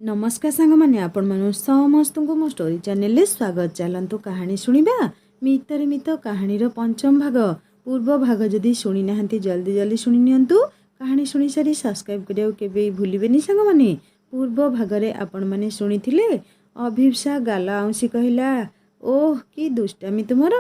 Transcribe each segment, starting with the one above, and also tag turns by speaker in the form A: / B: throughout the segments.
A: नमस्कार सांग मैंने आपण मानु समस्त को मो स्टोरी चैनल स्वागत। चलतु कहानी शुणा मितरे मित कहानीर पंचम भाग पूर्व भाग जदि शुणी ना जल्दी जल्दी शुणी नियंतु। कहानी शुणी सारी सब्सक्राइब करिया केबे भूलिबेनी सांग माने। पूर्व भागरे आपण माने शुणीथिले अभिप्सा गाल आउसी कहला, ओह कि दुष्टामी तुमर।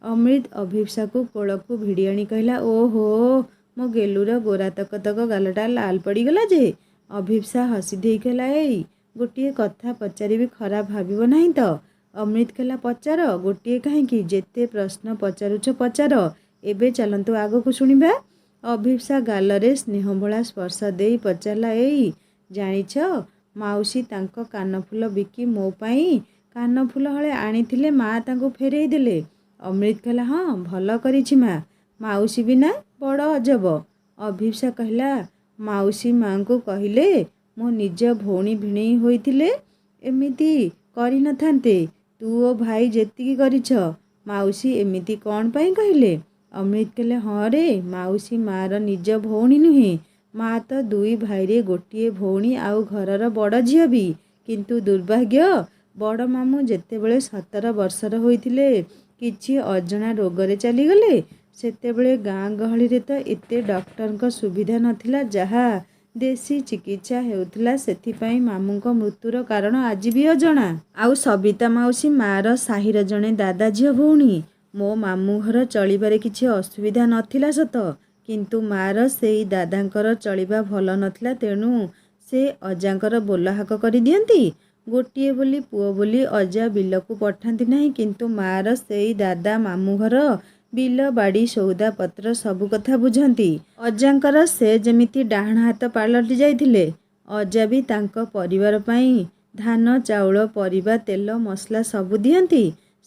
A: अमृत अभिप्सा को कोल को भिड़ी आनी कहला, ओहो मो गेलुर गोरा तक तक गालटा लाल पड़गला जे। अभिप्सा हसी दे कहला, ए गोटे कथा पचारि खराब भाव ना तो। अमृत कहला, पचार गोटे कहीं जेते प्रश्न पचारुछ पचार। एबे चलतु आग को शुणा। अभिप्सा गालरे स्नेहबोला स्पर्श दे पचारला, ए जानिछ माउसी तांको कानफुल बिकी मो पाई कानफुल हले आनीथिले माँ तांको फेरई देले। अमृत कहला, हाँ भल करिछि माँ, माउसी बिना बड़ अजब। अभिप्सा कहला, माउसी माँ को कहले मो निज भौणी भिणेई होइथिले एमिति करि न थान्ते। तू ओ भाई जेतिकी करिछ, माउसी एमिति कौन पाई कहले। अमृत कहले, हाँ रे माउसी मार निज भौणी नुहे, माँ तो दुई भाई रे गोटे भौणी आउ घरर बड़ झियो भी। किंतु दुर्भाग्य बड़ मामू जेतेबेले 17 वर्षर होइथिले किछि अजणा रोगरे चलीगले। सेतेबेले गाँ गहली रे तो एते डॉक्टर सुविधा नथिला, जहा देसी चिकित्सा हेउथिला। सेथिपाई मामूंको मृत्युर कारण आज भी अजणा। आउ सबिता माउसी मार साहिर जणे दादा झियो भौणी। मो मामू घर चलिबारे किछि असुविधा नथिला सत, किंतु मार सेई दादांकर चलिबा भल नथिला, तेणु से अजांकर बोलहाक करि दियंती। गोटिए बोली पुओ बोली अजा बिलकु पठांती नहीं, किंतु मार सेई दादा मामू घर बिल बाड़ी सौदा पत्र सबु कथा बुझंती। अजांकर से जेमिति डाहण हाथ पालटि जाइथिले। अजा भी तांको परिवार पाई धान चाउल परिबा तेल मसला सबु दियंती।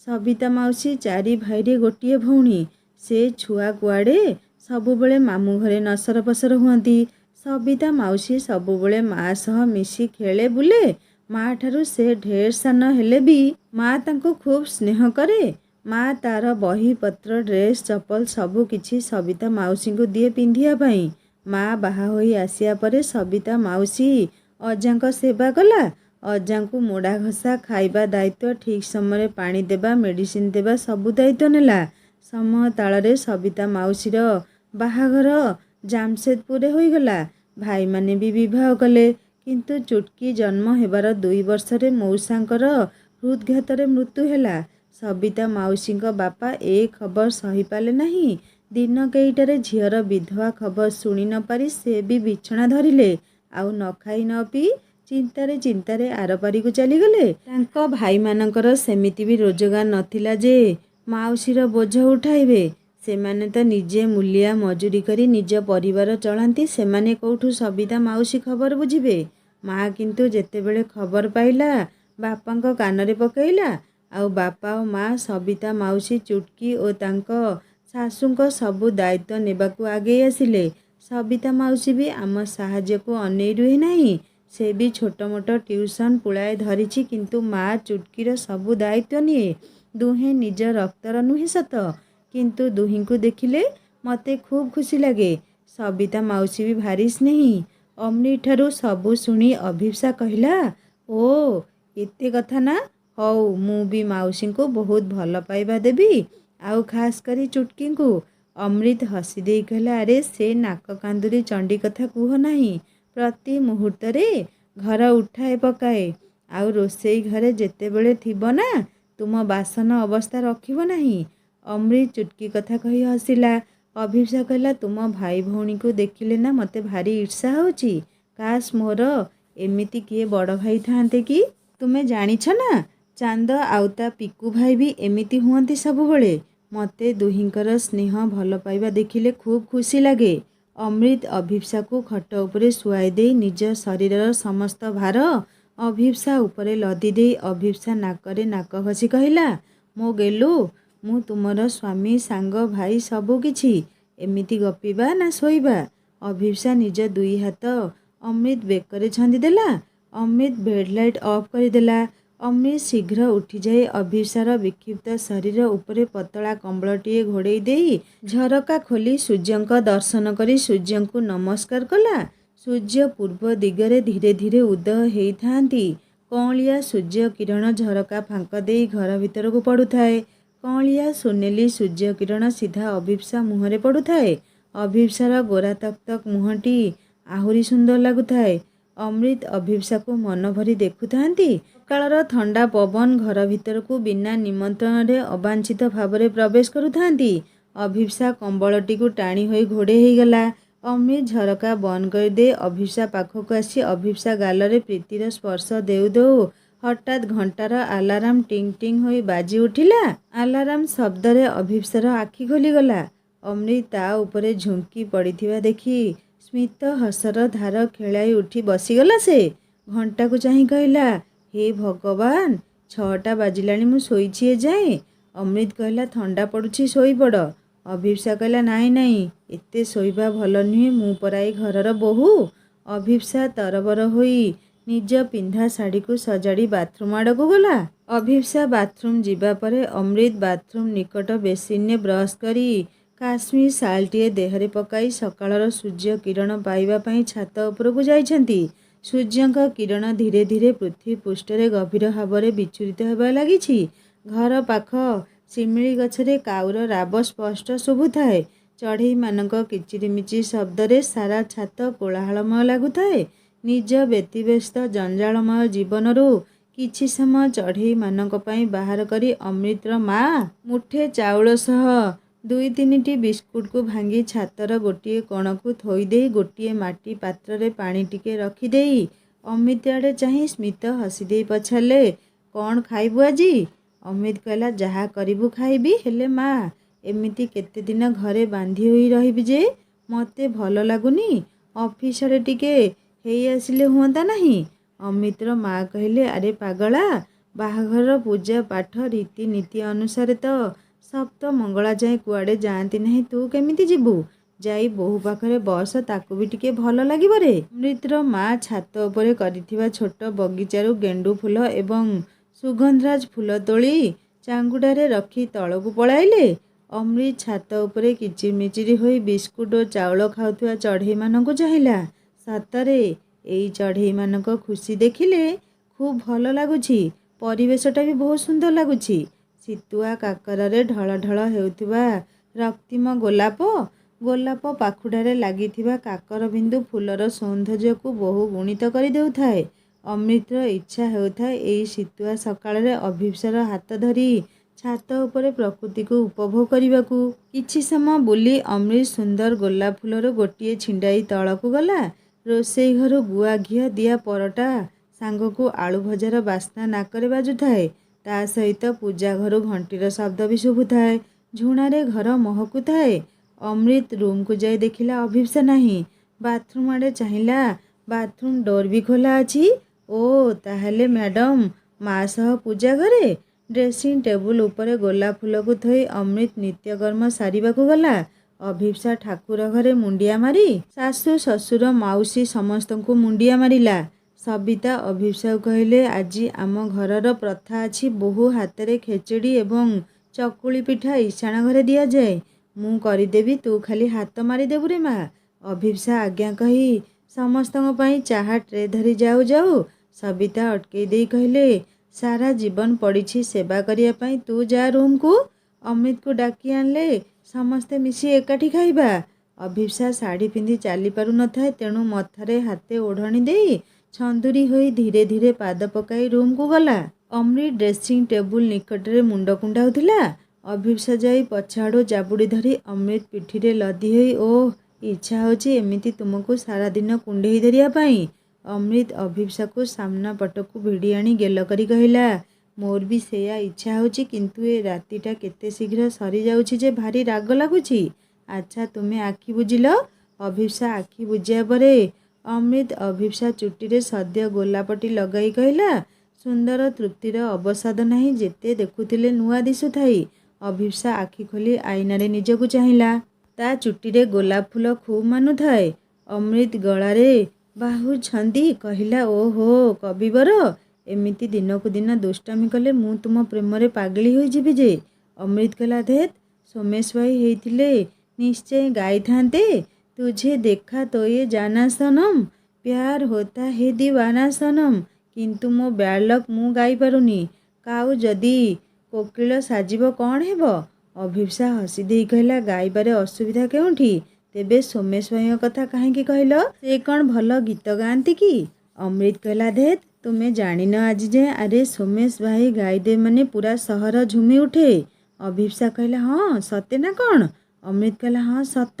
A: सबिता माउसी 4 भाई रे गोटिए भौणी। से छुआ कुआड़े सबुबले मामू घरे नसर पसर हुअंती। सबिता माउसी सबुबले माँ सह मिसी खेले बुले। माँ ठारू से ढेर सान हेले भी माँ तांको खूब स्नेह करे। माँ तार बही पत्र ड्रेस चपल सबु किछि सबिता माउसी को दिए पिंधिया पाई। माँ बाहा होई आसिया परे सबिता माउसी अजांको सेवा कला। अजांको मोड़ा घसा खाइबा दायित्व, ठीक समय पानी देबा मेडिसिन देबा सबु दायित्व नेला। समय तालरे सबिता माउसीर बाहाघर जामशेदपुर होई गला। भाई माने भी विवाह कले, किंतु चुटकी जन्म हेबार 2 वर्षरे मौसांकर हृदघातरे मृत्यु हेला। सबिता माउसी बापा ए खबर सही पाले नहीं। दिन केईटारे झीर विधवा खबर शुणी न पारी से भी बिछଣା धरिले। आउ न खाई न पी चिंतारे चिंतारे आरपारी को चलीगले। तांको भाई मानकर सेमिति भी रोजगार नथिला जे माउसीर बोझ उठाइबे। सेमाने तो निजे मूलिया मजूरी करी निज परिवार चलांती, सेमाने कोठू सबिता माउसी खबर बुझिबे। माँ किंतु जेतेबेले खबर पाइला बापांको कानरे पकईला। आउ बापा और माँ सबिता माउसी चुटकी और तांको सासुंको सबु दायित्व नेबाकू आगे आसिले। सबिता माउसी भी आम साहाଯ୍य को अनेई रुहे नहीं। से भी छोट मोट ट्यूशन पुलाए धरिछि, किंतु माँ चुटकीर सबु दायित्व निए। दुहे निज रक्तर नुहे सत, किंतु दुही को देखिले मते खूब खुशी लगे। सबिता माउसी भी भारी स्नेही। अमृत ठारू सबु शुणी अभिप्सा कहला, ओ एते कथा ना, हौ मु भी माउसी को बहुत भल पाइबा देबी, आउ खास करी चुटकी को। अमृत हसी दे कहला, अरे से नाक कांदुरी चंडी कथा कुह नहीं। प्रति मुहूर्त रे घर उठाए पकाए, आउ रोसई घरे जेतेबेले थिबो ना तुम बासन अवस्था रखिबो नहीं। अमृत चुटकी कथा कही हसिला। अभिप्सा कहला, तुम भाई भौणी को देखिले ना मते भारी ईर्षा होची। काश मोर एमिति किए बड़ भाई थांते कि। तुमे जानिछ ना चांद आउता पिकू भाई भी एमिति हुअंती सबुबले। मते दुहिंकर स्नेह भल पाइबा देखिले खूब खुशी लगे। अमृत अभिप्सा को खट उपरे शुआई दे निज शरीरर समस्त भार अभिप्सा उपरे लदी दे अभिप्सा नाकरे नाक घसी कहला, मो गेलु मु तुमर स्वामी सांग भाई सबु किछि। एमिति गपिबा ना सोइबा। अभिप्सा निज दुई हाथ अमृत बेकरे छंदी देला। अमृत बेडलाइट ऑफ करदेला। अमृत शीघ्र उठी जाए अभिप्सार विक्षिप्त शरीर उपरे पतला कंबलटीए घोड़े दे झरका खोली सूर्यंक दर्शन करी सूर्यंकु नमस्कार कला। ସୂର୍ଯ୍ୟ ପୂର୍ବ ଦିଗରେ ଧୀରେ ଧୀରେ ଉଦୟ ହେଇଥାନ୍ତି। କଅଁଳିଆ ସୂର୍ଯ୍ୟ କିରଣ ଝରକା ଫାଙ୍କ ଦେଇ ଘର ଭିତରକୁ ପଡ଼ୁଥାଏ। କଅଁଳିଆ ସୁନେଲି ସୂର୍ଯ୍ୟ କିରଣ ସିଧା ଅଭିପ୍ସା ମୁହଁରେ ପଡ଼ୁଥାଏ। ଅଭିପ୍ସାର ଗୋରା ତକ୍ ତକ୍ ମୁହଁଟି ଆହୁରି ସୁନ୍ଦର ଲାଗୁଥାଏ। ଅମୃତ ଅଭିପ୍ସାକୁ ମନ ଭରି ଦେଖୁଥାନ୍ତି। ସକାଳର ଥଣ୍ଡା ପବନ ଘର ଭିତରକୁ ବିନା ନିମନ୍ତ୍ରଣରେ ଅବାଞ୍ଛିତ ଭାବରେ ପ୍ରବେଶ କରୁଥାନ୍ତି। ଅଭିପ୍ସା କମ୍ବଳଟିକୁ ଟାଣି ହୋଇ ଘୋଡ଼େଇ ହେଇଗଲା। ଅମୃତ ଝରକା ବନ୍ଦ କରିଦେଇ ଅଭିପ୍ସା ପାଖକୁ ଆସି ଅଭିପ୍ସା ଗାଲରେ ପ୍ରୀତିର ସ୍ପର୍ଶ ଦେଉ ଦେଉ ହଠାତ୍ ଘଣ୍ଟାର ଆଲାରାମ ଟିଙ୍ଗ ଟିଙ୍ଗ ହୋଇ ବାଜି ଉଠିଲା। ଆଲାରାମ ଶବ୍ଦରେ ଅଭିପ୍ସାର ଆଖି ଖୋଲିଗଲା। ଅମୃତ ତା ଉପରେ ଝୁଙ୍କି ପଡ଼ିଥିବା ଦେଖି ସ୍ମିତ ହସର ଧାର ଖେଳାଇ ଉଠି ବସିଗଲା। ସେ ଘଣ୍ଟାକୁ ଚାହିଁ କହିଲା, ହେ ଭଗବାନ, 6ଟା ବାଜିଲାଣି, ମୁଁ ଶୋଇଛି ଏଯାଏଁ। ଅମୃତ କହିଲା, ଥଣ୍ଡା ପଡ଼ୁଛି, ଶୋଇପଡ଼। ଅଭିପ୍ସା କହିଲା, ନାଇଁ ନାଇଁ, ଏତେ ଶୋଇବା ଭଲ ନୁହେଁ, ମୁଁ ପରା ଏ ଘରର ବୋହୂ। ଅଭିପ୍ସା ତରବର ହୋଇ ନିଜ ପିନ୍ଧା ଶାଢ଼ୀକୁ ସଜାଡ଼ି ବାଥରୁମ୍ ଆଡ଼କୁ ଗଲା। ଅଭିପ୍ସା ବାଥରୁମ୍ ଯିବା ପରେ ଅମୃତ ବାଥରୁମ୍ ନିକଟ ବେସିନରେ ବ୍ରସ୍ କରି କାଶ୍ମୀର ଶାଲ୍ଟିଏ ଦେହରେ ପକାଇ ସକାଳର ସୂର୍ଯ୍ୟ କିରଣ ପାଇବା ପାଇଁ ଛାତ ଉପରକୁ ଯାଇଛନ୍ତି। ସୂର୍ଯ୍ୟଙ୍କ କିରଣ ଧୀରେ ଧୀରେ ପୃଥିବୀ ପୃଷ୍ଠରେ ଗଭୀର ଭାବରେ ବିଚ୍ଛୁରିତ ହେବାରେ ଲାଗିଛି। ଘର ପାଖ ଶିମିଳି ଗଛରେ କାଉର ରାବ ସ୍ପଷ୍ଟ ଶୁଭୁଥାଏ। ଚଢ଼େଇମାନଙ୍କ କିଚିରିମିଚିରି ଶବ୍ଦରେ ସାରା ଛାତ କୋଳାହଳମୟ ଲାଗୁଥାଏ। ନିଜ ବ୍ୟତିବ୍ୟସ୍ତ ଜଞ୍ଜାଳମୟ ଜୀବନରୁ କିଛି ସମୟ ଚଢ଼େଇମାନଙ୍କ ପାଇଁ ବାହାର କରି ଅମୃତର ମା ମୁଠେ ଚାଉଳ ସହ 2-3ଟି ବିସ୍କୁଟକୁ ଭାଙ୍ଗି ଛାତର ଗୋଟିଏ କୋଣକୁ ଥୋଇଦେଇ ଗୋଟିଏ ମାଟି ପାତ୍ରରେ ପାଣି ଟିକେ ରଖିଦେଇ ଅମୃତ ଆଡ଼େ ଚାହିଁ ସ୍ମିତ ହସିଦେଇ ପଚାରିଲେ, କ'ଣ ଖାଇବୁ ଆଜି? ଅମୃତ କହିଲା, ଯାହା କରିବୁ ଖାଇବି, ହେଲେ ମା, ଏମିତି କେତେଦିନ ଘରେ ବାନ୍ଧି ହୋଇ ରହିବି ଯେ ମୋତେ ଭଲ ଲାଗୁନି। ଅଫିସ ଆଡ଼େ ଟିକେ ହେଇ ଆସିଲେ ହୁଅନ୍ତା ନାହିଁ? ଅମୃତର ମା କହିଲେ, ଆରେ ପାଗଳା, ବାହାଘର ପୂଜା ପାଠ ରୀତିନୀତି ଅନୁସାରେ ତ ସପ୍ତମଙ୍ଗଳା ଯାଏ କୁଆଡ଼େ ଯାଆନ୍ତି ନାହିଁ, ତୁ କେମିତି ଯିବୁ? ଯାଇ ବୋହୂ ପାଖରେ ବସ, ତାକୁ ବି ଟିକେ ଭଲ ଲାଗିବ ରେ। ଅମୃତର ମା ଛାତ ଉପରେ କରିଥିବା ଛୋଟ ବଗିଚାରୁ ଗେଣ୍ଡୁ ଫୁଲ ଏବଂ ସୁଗନ୍ଧରାଜ ଫୁଲ ତୋଳି ଚାଙ୍ଗୁଡ଼ାରେ ରଖି ତଳକୁ ପଳାଇଲେ। ଅମୃତ ଛାତ ଉପରେ କିଚିରମିଚିର ହୋଇ ବିସ୍କୁଟ ଓ ଚାଉଳ ଖାଉଥିବା ଚଢ଼େଇମାନଙ୍କୁ ଚାହିଁଲା। ସତରେ ଏଇ ଚଢ଼େଇମାନଙ୍କ ଖୁସି ଦେଖିଲେ ଖୁବ୍ ଭଲ ଲାଗୁଛି। ପରିବେଶଟା ବି ବହୁତ ସୁନ୍ଦର ଲାଗୁଛି। ଶୀତୁଆ କାକରରେ ଢଳ ଢଳ ହେଉଥିବା ରକ୍ତିମ ଗୋଲାପ, ଗୋଲାପ ପାଖୁଡ଼ାରେ ଲାଗିଥିବା କାକର ବିନ୍ଦୁ ଫୁଲର ସୌନ୍ଦର୍ଯ୍ୟକୁ ବହୁ ଗୁଣିତ କରି ଦେଉଥାଏ। ଅମୃତର ଇଚ୍ଛା ହେଉଥାଏ ଏଇ ଶୀତୁଆ ସକାଳରେ ଅଭିପ୍ସାର ହାତ ଧରି ଛାତ ଉପରେ ପ୍ରକୃତିକୁ ଉପଭୋଗ କରିବାକୁ। କିଛି ସମୟ ବୁଲି ଅମୃତ ସୁନ୍ଦର ଗୋଲାପ ଫୁଲରୁ ଗୋଟିଏ ଛିଣ୍ଡାଇ ତଳକୁ ଗଲା। ରୋଷେଇ ଘରୁ ଗୁଆ ଘିଅ ଦିଆ ପରଟା ସାଙ୍ଗକୁ ଆଳୁ ଭଜାର ବାସ୍ନା ନାକରେ ବାଜୁଥାଏ। ତା ସହିତ ପୂଜା ଘରୁ ଘଣ୍ଟିର ଶବ୍ଦ ବି ଶୁଭୁଥାଏ। ଝୁଣାରେ ଘର ମହକୁଥାଏ। ଅମୃତ ରୁମ୍କୁ ଯାଇ ଦେଖିଲା ଅଭିପ୍ସା ନାହିଁ। ବାଥରୁମ୍ ଆଡ଼େ ଚାହିଁଲା। ବାଥରୁମ୍ ଡୋର୍ ବି ଖୋଲା ଅଛି। ଓ, ତାହେଲେ ମ୍ୟାଡ଼ାମ୍ ମା ସହ ପୂଜା ଘରେ। ଡ୍ରେସିଂ ଟେବୁଲ ଉପରେ ଗୋଲାପ ଫୁଲକୁ ଥୋଇ ଅମୃତ ନିତ୍ୟକର୍ମ ସାରିବାକୁ ଗଲା। ଅଭିପ୍ସା ଠାକୁର ଘରେ ମୁଣ୍ଡିଆ ମାରି ଶାଶୁ ଶ୍ୱଶୁର ମାଉସୀ ସମସ୍ତଙ୍କୁ ମୁଣ୍ଡିଆ ମାରିଲା। ସବିତା ଅଭିପ୍ସାକୁ କହିଲେ, ଆଜି ଆମ ଘରର ପ୍ରଥା ଅଛି, ବୋହୂ ହାତରେ ଖେଚେଡ଼ି ଏବଂ ଚକୁଳି ପିଠା ଇଶାଣ ଘରେ ଦିଆଯାଏ। ମୁଁ କରିଦେବି, ତୁ ଖାଲି ହାତ ମାରିଦେବୁ ରେ ମା। ଅଭିପ୍ସା ଆଜ୍ଞା କହି ସମସ୍ତଙ୍କ ପାଇଁ ଚାହା ଟ୍ରେ ଧରି ଯାଉ ଯାଉ ସବିତା ଅଟକେଇ ଦେଇ କହିଲେ, ସାରା ଜୀବନ ପଡ଼ିଛି ସେବା କରିବା ପାଇଁ, ତୁ ଯା ରୁମ୍କୁ। ଅମୃତକୁ ଡାକି ଆଣିଲେ ସମସ୍ତେ ମିଶି ଏକାଠି ଖାଇବା। ଅଭିପ୍ସା ଶାଢ଼ୀ ପିନ୍ଧି ଚାଲିପାରୁ ନଥାଏ, ତେଣୁ ମଥାରେ ହାତେ ଓଢ଼ଣି ଦେଇ ଛନ୍ଦୁରୀ ହୋଇ ଧୀରେ ଧୀରେ ପାଦ ପକାଇ ରୁମ୍କୁ ଗଲା। ଅମୃତ ଡ୍ରେସିଂ ଟେବୁଲ ନିକଟରେ ମୁଣ୍ଡ କୁଣ୍ଡାଉଥିଲା। ଅଭିପ୍ସା ଯାଇ ପଛଆଡ଼ୁ ଜାବୁଡ଼ି ଧରି ଅମୃତ ପିଠିରେ ଲଦି ହୋଇ, ଓଃ, ଇଚ୍ଛା ହେଉଛି ଏମିତି ତୁମକୁ ସାରାଦିନ କୁଣ୍ଡେଇ ଧରିବା ପାଇଁ। ଅମୃତ ଅଭିପ୍ସାକୁ ସାମ୍ନା ପଟକୁ ଭିଡ଼ି ଆଣି ଗେଲ କରି କହିଲା, ମୋର ବି ସେଇଆ ଇଚ୍ଛା ହେଉଛି, କିନ୍ତୁ ଏ ରାତିଟା କେତେ ଶୀଘ୍ର ସରିଯାଉଛି ଯେ ଭାରି ରାଗ ଲାଗୁଛି। ଆଚ୍ଛା, ତୁମେ ଆଖି ବୁଜିଲ। ଅଭିପ୍ସା ଆଖି ବୁଜିବା ପରେ ଅମୃତ ଅଭିପ୍ସା ଚୁଟିରେ ସଦ୍ୟ ଗୋଲାପଟି ଲଗାଇ କହିଲା, ସୁନ୍ଦର ତୃପ୍ତିର ଅବସାଦ ନାହିଁ, ଯେତେ ଦେଖୁଥିଲେ ନୂଆ ଦିଶୁଥାଇ। ଅଭିପ୍ସା ଆଖି ଖୋଲି ଆଇନାରେ ନିଜକୁ ଚାହିଁଲା। ତା ଚୁଟିରେ ଗୋଲାପ ଫୁଲ ଖୁବ୍ ମାନୁଥାଏ। ଅମୃତ ଗଳାରେ ବାହୁ ଛନ୍ଦି କହିଲା, ଓହୋ କବିବର, ଏମିତି ଦିନକୁ ଦିନ ଦୁଷ୍ଟାମି କଲେ ମୁଁ ତୁମ ପ୍ରେମରେ ପାଗଳି ହୋଇଯିବି ଯେ। ଅମୃତ କହିଲା, ଧେତ୍, ସୋମେଶ ଭାଇ ହେଇଥିଲେ ନିଶ୍ଚୟ ଗାଇଥାନ୍ତେ। तुझे देखा तो ये जाना सनम, प्यार होता है दीवाना सनम। କିନ୍ତୁ ମୋ ବ୍ୟାଡ୍ ଲକ୍ ମୁଁ ଗାଇପାରୁନି। କାଉ ଯଦି କୋକିଳ ସାଜିବ କ'ଣ ହେବ? ଅଭିପ୍ସା ହସି ଦେଇ କହିଲା, ଗାଇବାରେ ଅସୁବିଧା କେଉଁଠି? ତେବେ ସୋମେଶ ଭାଇଙ୍କ କଥା କାହିଁକି କହିଲ? ସେ କ'ଣ ଭଲ ଗୀତ ଗାଆନ୍ତି କି? ଅମୃତ କହିଲା, ଧେତ୍, ତୁମେ ଜାଣିନ ଆଜି ଯାଏଁ? ଆରେ ସୋମେଶ ଭାଇ ଗାଇଦେବେ ମାନେ ପୁରା ସହର ଝୁମି ଉଠେ। ଅଭିପ୍ସା କହିଲା, ହଁ ସତେ ନା କ'ଣ? ଅମୃତ କହିଲା, ହଁ ସତ।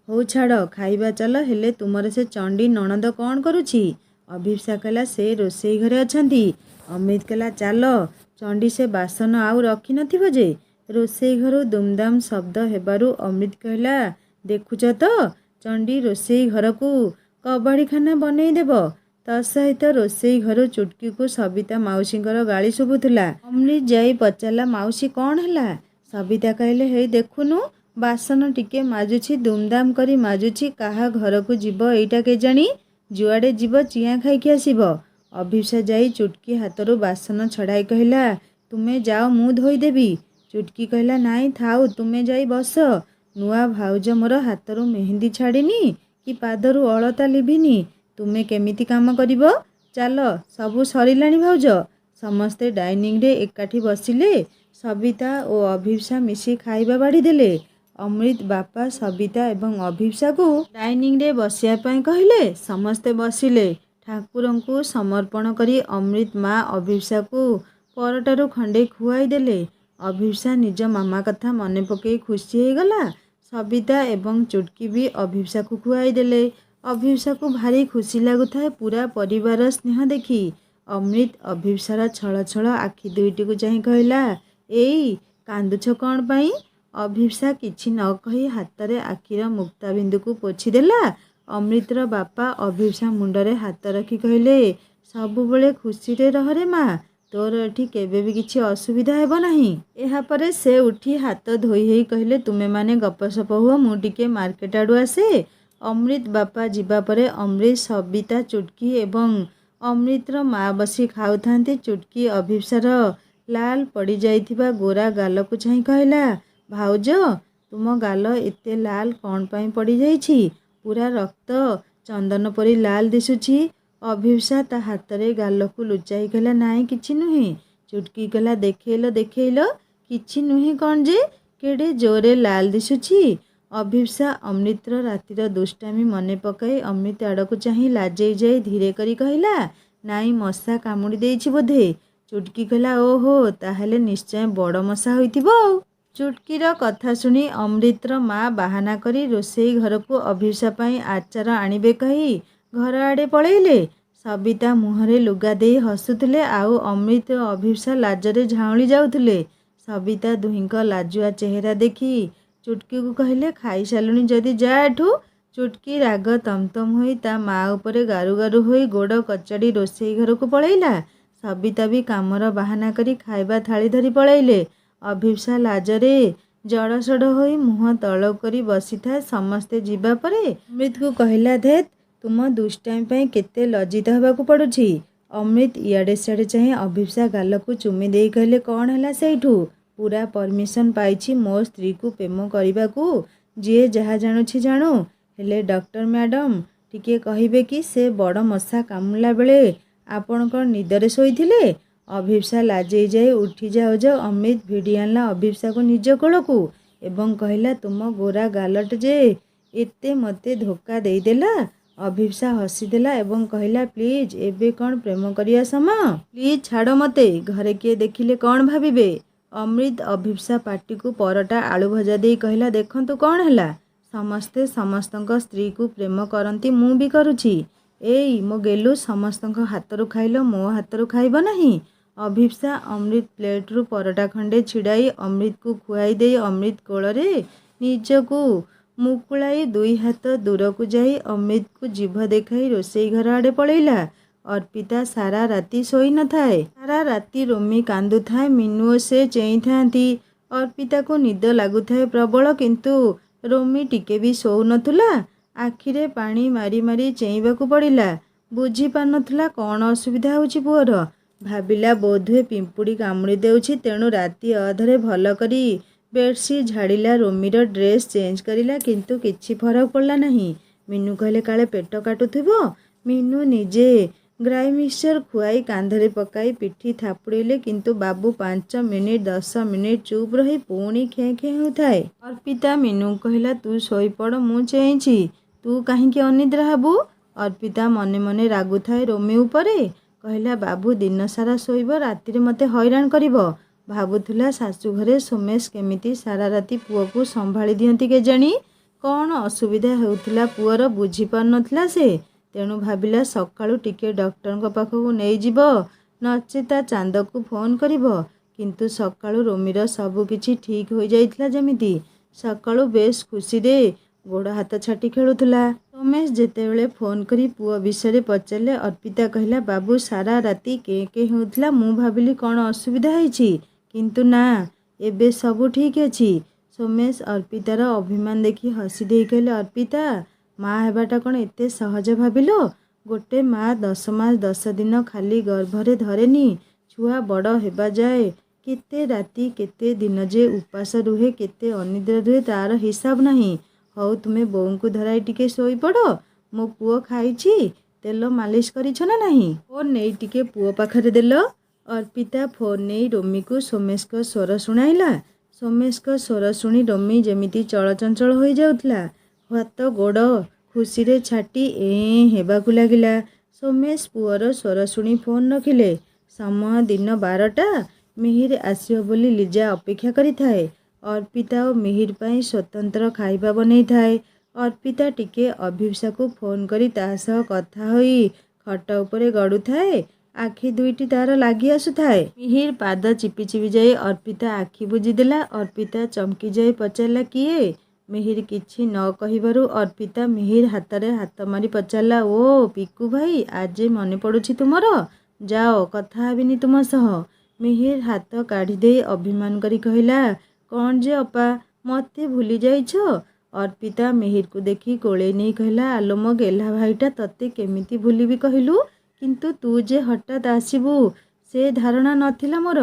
A: ହଉ ଛାଡ଼, ଖାଇବା ଚାଲ। ହେଲେ ତୁମର ସେ ଚଣ୍ଡୀ ନଣନ୍ଦ କ'ଣ କରୁଛି? ଅଭିପ୍ସା କହିଲା, ସେ ରୋଷେଇ ଘରେ ଅଛନ୍ତି। ଅମୃତ କହିଲା, ଚାଲ। ଚଣ୍ଡୀ ସେ ବାସନ ଆଉ ରଖିନଥିବ ଯେ। ରୋଷେଇ ଘରୁ ଦୁମଦାମ ଶବ୍ଦ ହେବାରୁ ଅମୃତ କହିଲା, ଦେଖୁଛ ତ, ଚଣ୍ଡୀ ରୋଷେଇ ଘରକୁ କବାଡ଼ିଖାନା ବନେଇଦେବ। ତା ସହିତ ରୋଷେଇ ଘରୁ ଚୁଟକିକୁ ସବିତା ମାଉସୀଙ୍କର ଗାଳି ଶୁଭୁଥିଲା। ଅମୃତ ଯାଇ ପଚାରିଲା, ମାଉସୀ କ'ଣ ହେଲା? ସବିତା କହିଲେ, ହେଇ ଦେଖୁନୁ, ବାସନ ଟିକେ ମାଜୁଛି, ଦୁମଦାମ କରି ମାଜୁଛି। କାହା ଘରକୁ ଯିବ ଏଇଟା କେଜାଣି? ଯୁଆଡ଼େ ଯିବ ଚିଆଁ ଖାଇକି ଆସିବ। ଅଭିପ୍ସା ଯାଇ ଚୁଟକି ହାତରୁ ବାସନ ଛଡ଼ାଇ କହିଲା, ତୁମେ ଯାଅ, ମୁଁ ଧୋଇଦେବି। ଚୁଟକି କହିଲା, ନାଇଁ ଥାଉ, ତୁମେ ଯାଇ ବସ। ନୂଆ ଭାଉଜ ମୋର ହାତରୁ ମେହେନ୍ଦି ଛାଡ଼ିନି କି ପାଦରୁ ଅଳତା ଲିଭିନି, ତୁମେ କେମିତି କାମ କରିବ? ଚାଲ, ସବୁ ସରିଲାଣି ଭାଉଜ। ସମସ୍ତେ ଡାଇନିଂରେ ଏକାଠି ବସିଲେ। ସବିତା ଓ ଅଭିପ୍ସା ମିଶି ଖାଇବା ବାଢ଼ିଦେଲେ। ଅମୃତ ବାପା ସବିତା ଏବଂ ଅଭିପ୍ସାକୁ ଡାଇନିଂରେ ବସିବା ପାଇଁ କହିଲେ। ସମସ୍ତେ ବସିଲେ। ଠାକୁରଙ୍କୁ ସମର୍ପଣ କରି ଅମୃତ ମା ଅଭିପ୍ସାକୁ ପରଟାରୁ ଖଣ୍ଡେ ଖୁଆଇ ଦେଲେ। ଅଭିପ୍ସା ନିଜ ମାମା କଥା ମନେ ପକାଇ ଖୁସି ହେଇଗଲା। ସବିତା ଏବଂ ଚୁଟକି ବି ଅଭିପ୍ସାକୁ ଖୁଆଇ ଦେଲେ। ଅଭିପ୍ସାକୁ ଭାରି ଖୁସି ଲାଗୁଥାଏ ପୁରା ପରିବାର ସ୍ନେହ ଦେଖି। ଅମୃତ ଅଭିପ୍ସାର ଛଳ ଛଳ ଆଖି ଦୁଇଟିକୁ ଚାହିଁ କହିଲା, ଏଇ କାନ୍ଦୁଛ କ'ଣ ପାଇଁ? ଅଭିପ୍ସା କିଛି ନ କହି ହାତରେ ଆଖିର ମୁକ୍ତାବିନ୍ଦୁକୁ ପୋଛିଦେଲା। ଅମୃତର ବାପା ଅଭିପ୍ସା ମୁଣ୍ଡରେ ହାତ ରଖି କହିଲେ, ସବୁବେଳେ ଖୁସିରେ ରହରେ ମା, ତୋର ଏଠି କେବେ ବି କିଛି ଅସୁବିଧା ହେବ ନାହିଁ। ଏହାପରେ ସେ ଉଠି ହାତ ଧୋଇ ହେଇ କହିଲେ, ତୁମେମାନେ ଗପସପ ହୁଅ, ମୁଁ ଟିକେ ମାର୍କେଟ ଆଡ଼ୁ ଆସେ। ଅମୃତ ବାପା ଯିବା ପରେ ଅମୃତ, ସବିତା, ଚୁଟକି ଏବଂ ଅମୃତର ମା ବସି ଖାଉଥାନ୍ତି। ଚୁଟକି ଅଭିପ୍ସାର ଲାଲ ପଡ଼ିଯାଇଥିବା ଗୋରା ଗାଲକୁ ଚାହିଁ କହିଲା, ଭାଉଜ, ତୁମ ଗାଲ ଏତେ ଲାଲ କ'ଣ ପାଇଁ ପଡ଼ିଯାଇଛି? ପୁରା ରକ୍ତ ଚନ୍ଦନ ପରି ଲାଲ ଦିଶୁଛି। ଅଭିପ୍ସା ତା ହାତରେ ଗାଲକୁ ଲୁଚାଇ କହିଲା, ନାଇଁ କିଛି ନୁହେଁ। ଚୁଟକି କହିଲା, ଦେଖେଇଲ ଦେଖେଇଲ, କିଛି ନୁହେଁ କ'ଣ ଯେ, କେଡ଼େ ଜୋରରେ ଲାଲ ଦିଶୁଛି। ଅଭିପ୍ସା ଅମୃତର ରାତିର ଦୁଷ୍ଟାମି ମନେ ପକାଇ ଅମୃତ ଆଡ଼କୁ ଚାହିଁ ଲାଜେଇ ଯାଇ ଧୀରେ କରି କହିଲା, ନାଇଁ ମଶା କାମୁଡ଼ି ଦେଇଛି ବୋଧେ। ଚୁଟକି କହିଲା, ଓହୋ, ତାହେଲେ ନିଶ୍ଚୟ ବଡ଼ ମଶା ହୋଇଥିବ ଆଉ। ଚୁଟକିର କଥା ଶୁଣି ଅମୃତର ମା ବାହାନା କରି ରୋଷେଇ ଘରକୁ ଅଭିପ୍ସା ପାଇଁ ଆଚାର ଆଣିବେ କହି ଘର ଆଡ଼େ ପଳେଇଲେ। ସବିତା ମୁହଁରେ ଲୁଗା ଦେଇ ହସୁଥିଲେ, ଆଉ ଅମୃତ ଓ ଅଭିପ୍ସା ଲାଜରେ ଝାଉଁଳି ଯାଉଥିଲେ। ସବିତା ଦୁହିଁଙ୍କ ଲାଜୁଆ ଚେହେରା ଦେଖି ଚୁଟକିକୁ କହିଲେ, ଖାଇସାରିଲୁଣି ଯଦି ଯା ଏଠୁ। ଚୁଟକି ରାଗ ତମତମ ହୋଇ ତା ମା ଉପରେ ଗାରୁ ଗାରୁ ହୋଇ ଗୋଡ଼ କଚାଡ଼ି ରୋଷେଇ ଘରକୁ ପଳେଇଲା। ସବିତା ବି କାମର ବାହାନା କରି ଖାଇବା ଥାଳି ଧରି ପଳେଇଲେ। ଅଭିପ୍ସା ଲାଜରେ ଜଡ଼ସଡ଼ ହୋଇ ମୁହଁ ତଳକୁ କରି ବସିଥାଏ। ସମସ୍ତେ ଯିବା ପରେ ଅମୃତକୁ କହିଲା, ଧେତ୍, ତୁମ ଦୁଷ୍ଟାମି ପାଇଁ କେତେ ଲଜ୍ଜିତ ହେବାକୁ ପଡ଼ୁଛି। ଅମୃତ ଇଆଡ଼େ ସିଆଡ଼େ ଚାହିଁ ଅଭିପ୍ସା ଗାଲକୁ ଚୁମି ଦେଇ କହିଲେ, କ'ଣ ହେଲା ସେଇଠୁ? ପୁରା ପରମିଶନ ପାଇଛି ମୋ ସ୍ତ୍ରୀକୁ ପ୍ରେମ କରିବାକୁ। ଯିଏ ଯାହା ଜାଣୁଛି ଜାଣୁ। ହେଲେ ଡକ୍ଟର ମ୍ୟାଡ଼ାମ୍, ଟିକିଏ କହିବେ କି, ସେ ବଡ଼ ମଶା କାମୁଡ଼ିଲା ବେଳେ ଆପଣ କ'ଣ ନିଦରେ ଶୋଇଥିଲେ? ଅଭିପ୍ସା ଲାଜେଇ ଯାଇ ଉଠି ଯାଉ ଯାଉ ଅମୃତ ଭିଡ଼ି ଆଣିଲା ଅଭିପ୍ସାକୁ ନିଜ କୋଳକୁ ଏବଂ କହିଲା, ତୁମ ଗୋରା ଗାଲଟା ଯେ ଏତେ ମୋତେ ଧୋକା ଦେଇଦେଲା। ଅଭିପ୍ସା ହସିଦେଲା ଏବଂ କହିଲା, ପ୍ଲିଜ୍, ଏବେ କ'ଣ ପ୍ରେମ କରିବା ସମୟ? ପ୍ଲିଜ୍ ଛାଡ଼ ମୋତେ, ଘରେ କିଏ ଦେଖିଲେ କ'ଣ ଭାବିବେ? ଅମୃତ ଅଭିପ୍ସା ପାଟିକୁ ପରଟା ଆଳୁ ଭଜା ଦେଇ କହିଲା, ଦେଖନ୍ତୁ କ'ଣ ହେଲା। ସମସ୍ତେ ସମସ୍ତଙ୍କ ସ୍ତ୍ରୀକୁ ପ୍ରେମ କରନ୍ତି, ମୁଁ ବି କରୁଛି। ଏଇ ମୋ ଗେଲୁ, ସମସ୍ତଙ୍କ ହାତରୁ ଖାଇଲ, ମୋ ହାତରୁ ଖାଇବ ନାହିଁ। ଅଭିପ୍ସା ଅମୃତ ପ୍ଲେଟରୁ ପରଟା ଖଣ୍ଡେ ଛିଡ଼ାଇ ଅମୃତକୁ ଖୁଆଇ ଦେଇ ଅମୃତ କୋଳରେ ନିଜକୁ ମୁକୁଳାଇ ଦୁଇ ହାତ ଦୂରକୁ ଯାଇ ଅମୃତକୁ ଜିଭ ଦେଖାଇ ରୋଷେଇ ଘର ଆଡ଼େ ପଳେଇଲା। ଅର୍ପିତା ସାରା ରାତି ଶୋଇନଥାଏ। ସାରା ରାତି ରୋମି କାନ୍ଦୁଥାଏ, ମିନୁ ଓ ସେ ଚେଇଁଥାନ୍ତି। ଅର୍ପିତାକୁ ନିଦ ଲାଗୁଥାଏ ପ୍ରବଳ, କିନ୍ତୁ ରୋମି ଟିକେ ବି ଶୋଉନଥିଲା। ଆଖିରେ ପାଣି ମାରି ମାରି ଚେଇଁବାକୁ ପଡ଼ିଲା। ବୁଝିପାରୁନଥିଲା କ'ଣ ଅସୁବିଧା ହେଉଛି ପୁଅର। ଭାବିଲା ବୋଧହୁଏ ପିମ୍ପୁଡ଼ି କାମୁଡ଼ି ଦେଉଛି, ତେଣୁ ରାତି ଅଧରେ ଭଲ କରି ବେଡ଼ସିଟ୍ ଝାଡ଼ିଲା, ରୋମିର ଡ୍ରେସ୍ ଚେଞ୍ଜ କରିଲା, କିନ୍ତୁ କିଛି ଫରକ ପଡ଼ିଲା ନାହିଁ। ମିନୁ କହିଲେ କାଳେ ପେଟ କାଟୁଥିବ। ମିନୁ ନିଜେ ଗ୍ରାଇ ମିକ୍ସଚର ଖୁଆଇ କାନ୍ଧରେ ପକାଇ ପିଠି ଥାପୁଡ଼େଇଲେ, କିନ୍ତୁ ବାବୁ 5 ମିନିଟ୍ 10 ମିନିଟ୍ ଚୁପ୍ ରହି ପୁଣି ଖେଁ ଖେଁ ହେଉଥାଏ। ଅର୍ପିତା ମିନୁକୁ କହିଲା, ତୁ ଶୋଇପଡ଼, ମୁଁ ଚେଇଁଛି, ତୁ କାହିଁକି ଅନିଦ୍ରା ହେବୁ? ଅର୍ପିତା ମନେ ମନେ ରାଗୁଥାଏ ରୋମି ଉପରେ। କହିଲା, ବାବୁ ଦିନସାରା ଶୋଇବ, ରାତିରେ ମୋତେ ହଇରାଣ କରିବ। ଭାବୁଥିଲା ଶାଶୁଘରେ ସୋମେଶ କେମିତି ସାରା ରାତି ପୁଅକୁ ସମ୍ଭାଳି ଦିଅନ୍ତି କେଜାଣି। କ'ଣ ଅସୁବିଧା ହେଉଥିଲା ପୁଅର ବୁଝିପାରୁନଥିଲା ସେ। ତେଣୁ ଭାବିଲା ସକାଳୁ ଟିକେ ଡକ୍ଟରଙ୍କ ପାଖକୁ ନେଇଯିବ, ନଚେତ ଚାନ୍ଦକୁ ଫୋନ୍ କରିବ। କିନ୍ତୁ ସକାଳୁ ରୋମିର ସବୁ କିଛି ଠିକ୍ ହୋଇଯାଇଥିଲା ଯେମିତି। ସକାଳୁ ବେଶ୍ ଖୁସିରେ ଗୋଡ଼ ହାତ ଛାଟି ଖେଳୁଥିଲା। ସୋମେଶ ଯେତେବେଳେ ଫୋନ୍ କରି ପୁଅ ବିଷୟରେ ପଚାରିଲେ, ଅର୍ପିତା କହିଲା, ବାବୁ ସାରା ରାତି କେଁ କେଁ ହେଉଥିଲା, ମୁଁ ଭାବିଲି କ'ଣ ଅସୁବିଧା ହେଇଛି, କିନ୍ତୁ ନା, ଏବେ ସବୁ ଠିକ୍ ଅଛି। ସୋମେଶ ଅର୍ପିତାର ଅଭିମାନ ଦେଖି ହସି ଦେଇ କହିଲେ, ଅର୍ପିତା, ମା ହେବାଟା କ'ଣ ଏତେ ସହଜ ଭାବିଲ? ଗୋଟେ ମା 10 ମାସ 10 ଦିନ ଖାଲି ଗର୍ଭରେ ଧରେନି। ଛୁଆ ବଡ଼ ହେବା ଯାଏ କେତେ ରାତି କେତେ ଦିନ ଯେ ଉପାସ ରୁହେ, କେତେ ଅନିଦ୍ରା ରୁହେ, ତା'ର ହିସାବ ନାହିଁ। ହଉ ତୁମେ ବୋଉଙ୍କୁ ଧରାଇ ଟିକେ ଶୋଇପଡ଼। ମୋ ପୁଅ ଖାଇଛି, ତେଲ ମାଲିସ କରିଛ ନା ନାହିଁ? ଫୋନ୍ ନେଇ ଟିକେ ପୁଅ ପାଖରେ ଦେଲ। ଅର୍ପିତା ଫୋନ୍ ନେଇ ରୋମିକୁ ସୋମେଶଙ୍କ ସ୍ୱର ଶୁଣାଇଲା। ସୋମେଶଙ୍କ ସ୍ୱର ଶୁଣି ରୋମି ଯେମିତି ଚଳଚଞ୍ଚଳ ହୋଇଯାଉଥିଲା। ହାତ ଗୋଡ଼ ଖୁସିରେ ଛାଟି ଏଁ ହେବାକୁ ଲାଗିଲା। ସୋମେଶ ପୁଅର ସ୍ୱର ଶୁଣି ଫୋନ୍ ରଖିଲେ। ସମୟ ଦିନ 12ଟା। ମିହିର ଆସିବ ବୋଲି ଲିଜା ଅପେକ୍ଷା କରିଥାଏ। ଅର୍ପିତା ଓ ମିହିର ପାଇଁ ସ୍ୱତନ୍ତ୍ର ଖାଇବା ବନେଇଥାଏ। ଅର୍ପିତା ଟିକେ ଅଭିପ୍ସାକୁ ଫୋନ୍ କରି ତା ସହ କଥା ହୋଇ ଖଟ ଉପରେ ଗଡ଼ୁଥାଏ। ଆଖି ଦୁଇଟି ତା'ର ଲାଗି ଆସୁଥାଏ। ମିହିର ପାଦ ଚିପି ଚିପି ଯାଇ ଅର୍ପିତା ଆଖି ବୁଜିଦେଲା। ଅର୍ପିତା ଚମକି ଯାଇ ପଚାରିଲା, କିଏ? ମିହିର କିଛି ନ କହିବାରୁ ଅର୍ପିତା ମିହିର ହାତରେ ହାତ ମାରି ପଚାରିଲା, ଓ ପିକୁ ଭାଇ, ଆଜି ମନେ ପଡ଼ୁଛି ତୁମର? ଯାଅ, କଥା ହେବିନି ତୁମ ସହ। ମିହିର ହାତ କାଢ଼ିଦେଇ ଅଭିମାନ କରି କହିଲା, କ'ଣ ଯେ ଅପା, ମୋତେ ଭୁଲି ଯାଇଛ? ଅର୍ପିତା ମିହିରକୁ ଦେଖି କୋଳେଇ ନେଇ କହିଲା, ଆଲୋ ମୋ ଗେହ୍ଲା ଭାଇଟା, ତତେ କେମିତି ଭୁଲିବି କହିଲୁ? କିନ୍ତୁ ତୁ ଯେ ହଠାତ୍ ଆସିବୁ ସେ ଧାରଣା ନଥିଲା ମୋର।